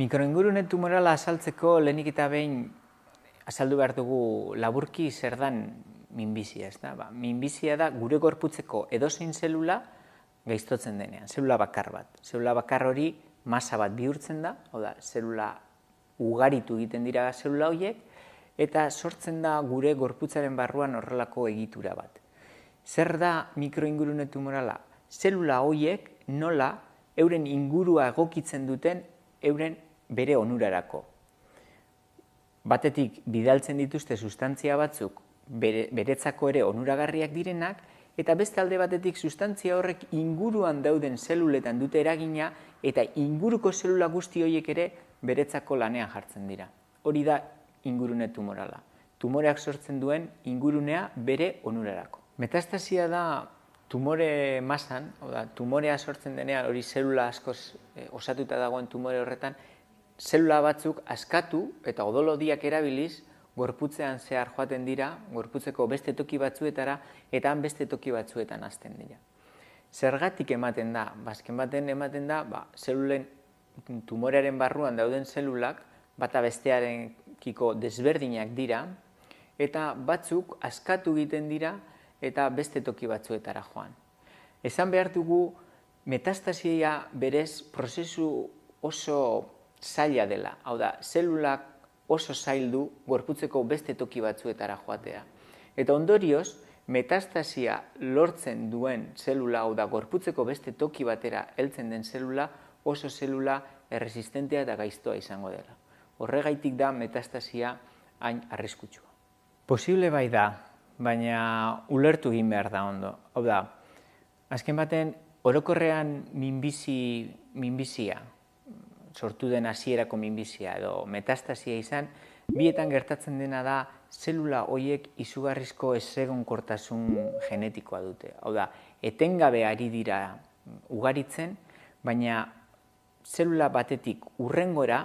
Mikroingurune tumorala azaltzeko lehenik eta behin azaldu behar dugu laburki zer dan minbizia. Minbizia da gure gorputzeko edozein zelula gaiztotzen denean, zelula bakar bat. Zelula bakar hori masa bat bihurtzen da, hau da, zelula ugaritu egiten dira zelula horiek, eta sortzen da gure gorputzaren barruan horrelako egitura bat. Zer da mikroingurune tumorala? Zelula horiek nola euren ingurua egokitzen duten euren bere onurarako. Batetik bidaltzen dituzte sustantzia batzuk beretzako ere onuragarriak direnak, eta beste alde batetik sustantzia horrek inguruan dauden zeluletan dute eragina eta inguruko zelula guzti horiek ere beretzako lanean jartzen dira. Hori da ingurune tumorala. Tumoreak sortzen duen ingurunea bere onurarako. Metastasia da tumore masan, tumorea sortzen denean, hori zelula askoz osatuta dagoen tumore horretan, zelula batzuk askatu eta odolodiak erabiliz gorputzean zehar joaten dira, gorputzeko beste toki batzuetara eta beste toki batzuetan hasten dira. Zergatik ematen da? Azken baten ematen da, zelulen tumorearen barruan dauden zelulak bata bestearekiko desberdinak dira eta batzuk askatu egiten dira eta beste toki batzuetara joan. Esan behar dugu metastasia berez prozesu oso zaila dela. Hau da, zelulak oso zail du gorputzeko beste toki batzuetara joatea. Eta ondorioz, metastasia lortzen duen zelula, hau da, gorputzeko beste toki batera heltzen den zelula, oso zelula erresistentea eta gaiztoa izango dela. Horregaitik da metastasia hain arriskutsua. Posible bai da, baina ulertu egin behar da ondo. Hau da, azken baten, orokorrean minbizia, sortu den hasierako minbizia edo metastasia izan, bietan gertatzen dena da zelula horiek izugarrizko ezegonkortasun genetikoa dute. Hau da, etengabe ari dira ugaritzen, baina zelula batetik hurrengora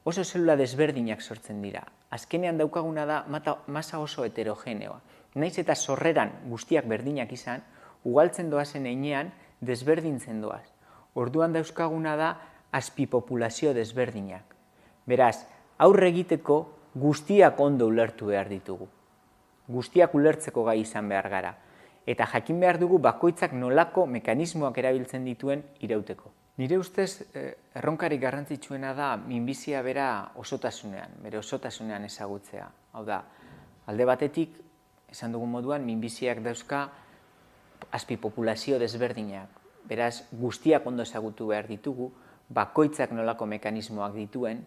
oso zelula desberdinak sortzen dira. Azkenean daukaguna da masa oso heterogeneoa. Naiz eta sorreran guztiak berdinak izan, ugaltzen doazen heinean desberdintzen doaz. Orduan dauzkaguna da azpipopulazio desberdinak. Beraz, aurre egiteko guztiak ondo ulertu behar ditugu. Guztiak ulertzeko gai izan behar gara. Eta jakin behar dugu bakoitzak nolako mekanismoak erabiltzen dituen irauteko. Nire ustez, erronkarik garrantzitsuena da minbizia bera osotasunean, bere osotasunean ezagutzea. Hau da, alde batetik, esan dugun moduan, minbiziak dauzka azpipopulazio desberdinak. Beraz, guztiak ondo ezagutu behar ditugu, bakoitzak nolako mekanismoak dituen.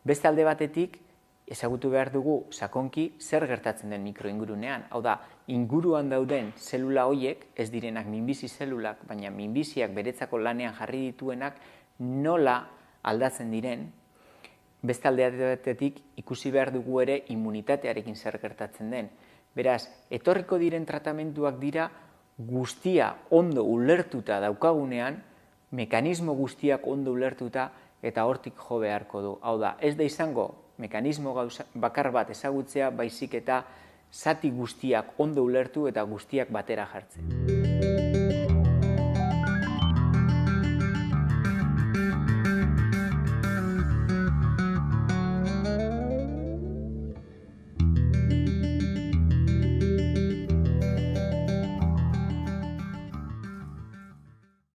Beste alde batetik, ezagutu behar dugu sakonki zer gertatzen den mikroingurunean. Hau da, inguruan dauden zelula horiek, ez direnak minbizi zelulak, baina minbiziak beretzako lanean jarri dituenak nola aldatzen diren. Beste alde batetik, ikusi behar dugu ere immunitatearekin zer gertatzen den. Beraz, etorriko diren tratamenduak dira guztia ondo ulertuta daukagunean, mekanismo guztiak ondo ulertuta eta hortik jo beharko du. Hau da, ez da izango mekanismo bakar bat ezagutzea, baizik eta zati guztiak ondo ulertu eta guztiak batera jartzen.